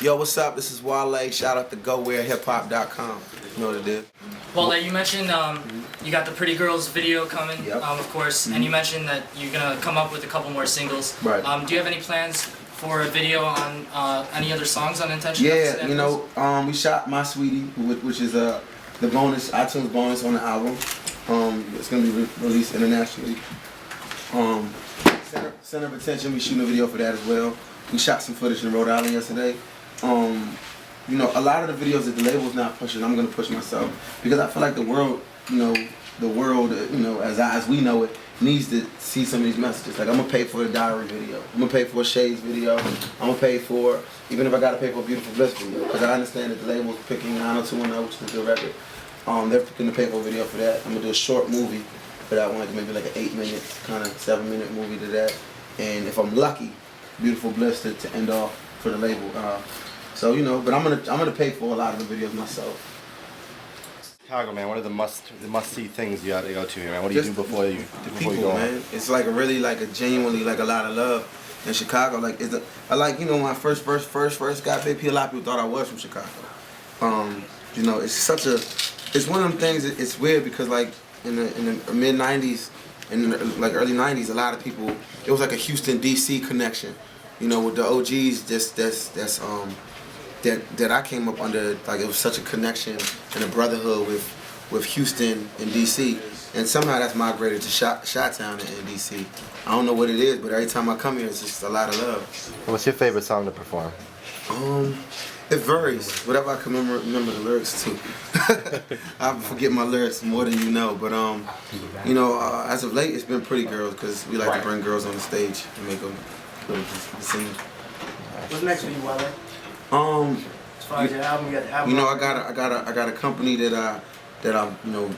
Yo, what's up? This is Wale. Shout out to GowhereHipHop.com. You know what it is. Wale, you mentioned you got the Pretty Girls video coming, Yep. of course, and you mentioned that you're gonna come up with a couple more singles. Right. Do you have any plans for a video on any other songs on Intention? Yeah, you know, we shot My Sweetie, which is the bonus, iTunes bonus on the album. It's gonna be released internationally. Center of Attention, we shooting a video for that as well. We shot some footage in Rhode Island yesterday. You know, a lot of the videos that the label's not pushing, I'm gonna push myself because I feel like the world, you know, as we know it, needs to see some of these messages. Like I'm gonna pay for a Diary video, I'm gonna pay for a Shades video, I'm gonna pay for, even if I gotta pay for a Beautiful Bliss video, because I understand that the label's picking 90210, which is a good record. They're gonna pay for a video for that. I'm gonna do a short movie for that one, like maybe like an 8-minute, kind of 7-minute movie to that. And if I'm lucky, Beautiful Bliss to end off for the label. So you know, but I'm gonna pay for a lot of the videos myself. Chicago, man. What are the must-see things you gotta go to here, man? What do you do before you go man. on? It's like a genuinely like a lot of love in Chicago. Like I like, you know, when I first got big, a lot of people thought I was from Chicago. You know, it's one of them things. It's weird because like in the mid '90s and like early '90s, a lot of people, it was like a Houston DC connection. You know, with the OGs, that I came up under, like it was such a connection and a brotherhood with Houston and DC, and somehow that's migrated to Chi-Town in DC. I don't know what it is, but every time I come here, it's just a lot of love. What's your favorite song to perform? It varies. Whatever I can remember the lyrics to. I forget my lyrics more than you know, but you know, as of late, it's been Pretty Girls because we like to bring girls on the stage and make them sing. What's next for you, Wale? As far as your album, you got the album. You know, I got a company that I've you know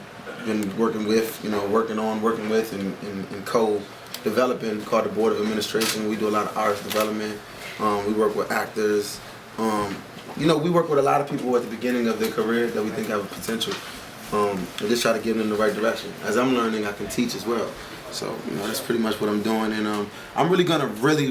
been working with, and co-developing called the Board of Administration. We do a lot of artist development. We work with actors. You know, we work with a lot of people at the beginning of their career that we think have a potential. And just try to get them in the right direction. As I'm learning, I can teach as well. So, you know, that's pretty much what I'm doing. And I'm really gonna really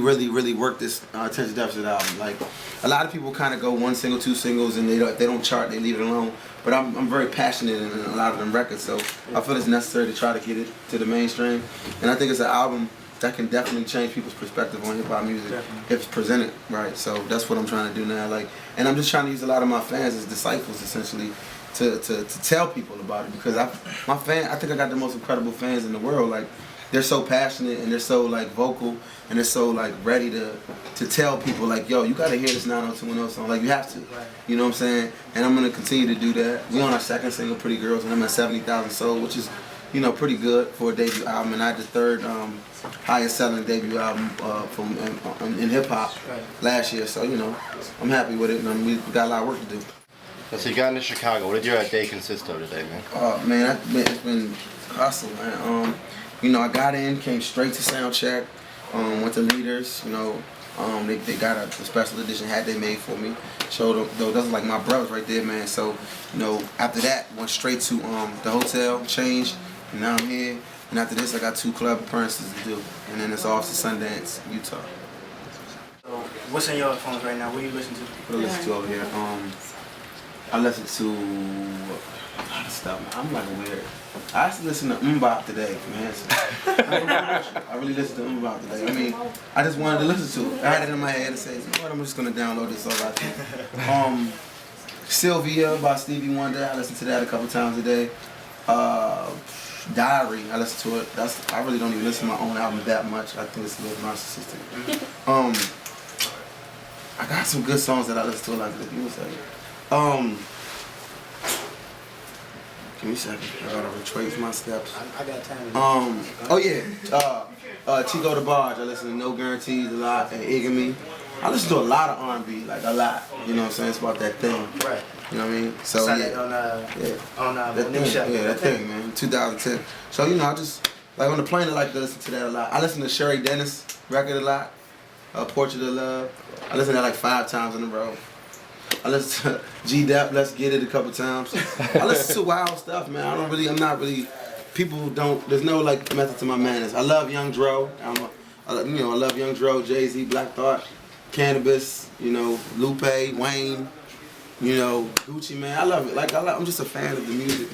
work this Attention Deficit album. Like, a lot of people kind of go one single, 2 singles, and if they don't chart, they leave it alone. But I'm very passionate in a lot of them records, so I feel it's necessary to try to get it to the mainstream. And I think it's an album that can definitely change people's perspective on hip-hop music if it's presented right. So that's what I'm trying to do now. Like, and I'm just trying to use a lot of my fans as disciples, essentially, to tell people about it, because I think I got the most incredible fans in the world. Like, they're so passionate and they're so like vocal and they're so like ready to tell people like, yo, you gotta hear this 90210 song. Like, you have to. You know what I'm saying? And I'm gonna continue to do that. We on our second single, Pretty Girls, and I'm at 70,000 sold, which is, you know, pretty good for a debut album. And I had the third highest selling debut album in hip hop last year. So, you know, I'm happy with it, and we got a lot of work to do. So you got into Chicago. What did your day consist of today, man? Man, it's been hustle, man. You know, I got in, came straight to sound check, went to Leaders, you know, they got a special edition hat they made for me. Showed them, though, those are like my brothers right there, man. So, you know, after that, went straight to the hotel, changed, and now I'm here. And after this, I got 2 club appearances to do, and then it's off to Sundance, Utah. So, what's in your phones right now? What do you listen to? What do I listen to over here? I listen to a lot of stuff, man. I'm like weird. I actually listened to Mbop today from Hanson. I really listened to Mbop today. I mean, I just wanted to listen to it. I had it in my head and say, you know what, I'm just gonna download this all right. Sylvia by Stevie Wonder, I listened to that a couple times a day. Diary, I listen to it. I really don't even listen to my own album that much. I think it's a little narcissistic. I got some good songs that I listen to like this. Give me a second. Give me a second. I gotta retrace my steps. I got time. Oh yeah. Chico the Barge. I listen to No Guarantees a lot, and Igamy. I listen to a lot of R&B, like a lot. You know what I'm saying? It's about that thing. Right. You know what I mean? So On that thing. show. Yeah, that thing, man. 2010. So you know, I just like on the plane. I like to listen to that a lot. I listen to Sherry Dennis record a lot. Portrait of Love. I listen to that like 5 times in a row. I listen to G-Dep, Let's Get It a couple times. I listen to wild stuff, man. I'm not really, people don't, there's no like method to my madness. I love Young Dro. I love Young Dro, Jay-Z, Black Thought. Cannabis, you know, Lupe, Wayne, you know, Gucci, man. I love it. Like I'm just a fan of the music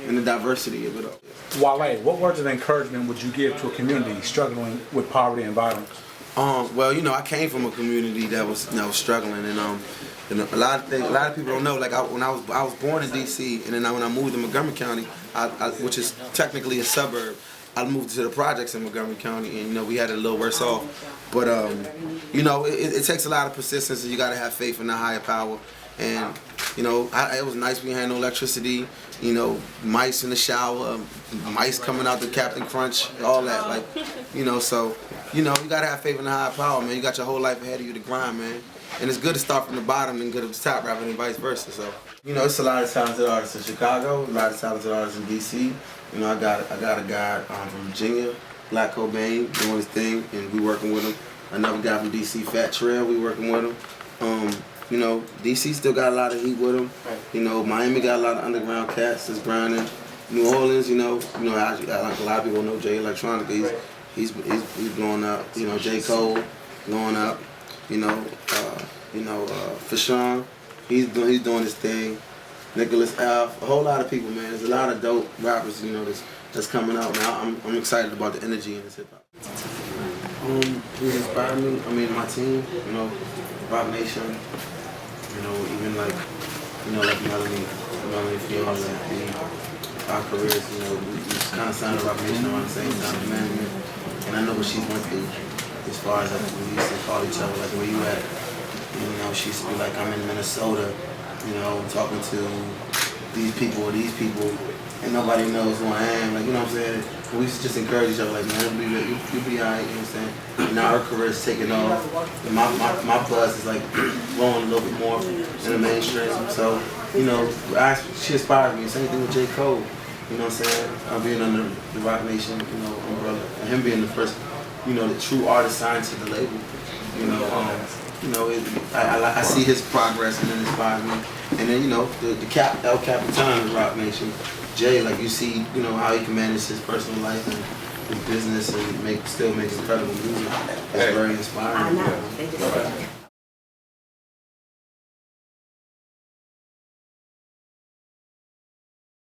and the diversity of it all. Wale, what words of encouragement would you give to a community struggling with poverty and violence? Well, you know, I came from a community that was, struggling, and a lot of people don't know. Like when I was born in D.C., and then when I moved to Montgomery County, which is technically a suburb, I moved to the projects in Montgomery County, and you know, we had it a little worse off. But you know, it takes a lot of persistence, and you got to have faith in the higher power. And you know, it was nice we had no electricity. You know, mice in the shower, mice coming out the Captain Crunch, all that. Like, you know, so you know, you gotta have faith in the higher power, man. You got your whole life ahead of you to grind, man. And it's good to start from the bottom and go to the top rather than vice versa. So, you know, it's a lot of talented artists in Chicago, a lot of talented artists in DC. You know, I got a guy from Virginia, Black Cobain, doing his thing, and we working with him. Another guy from DC, Fat Trail, we working with him. You know, DC still got a lot of heat with them. You know, Miami got a lot of underground cats that's grinding. New Orleans, you know, a lot of people know Jay Electronica. He's blowing up. You know, J. Cole blowing up. You know, Fashawn, he's doing his thing. Nicholas F. A whole lot of people, man. There's a lot of dope rappers, you know, that's coming out, man. I'm excited about the energy in this hip hop. Who's inspired me? I mean, my team. You know, Rock Nation. You know, even like Melanie Fields and our careers, you know, we kind of signed to Rock Nation around the same time as management. And I know what she went through as far as like we used to call each other, like where you at? And, you know, she used to be like, I'm in Minnesota, you know, talking to these people, and nobody knows who I am, like, you know what I'm saying? And we used to just encourage each other, like, man, you'll be all right, you know what I'm saying? And now her career's taking off, and my buzz is like growing a little bit more in the mainstream. So, you know, she inspired me. Same thing with J. Cole, you know what I'm saying? Being under the Rock Nation, you know, umbrella, and him being the first, you know, the true artist signed to the label. You know, I see his progress and it inspires me. And then, you know, the El Capitan of Rock Nation, Jay, like you see, you know, how he can manage his personal life and his business and still make incredible music. It's very inspiring. I know. They just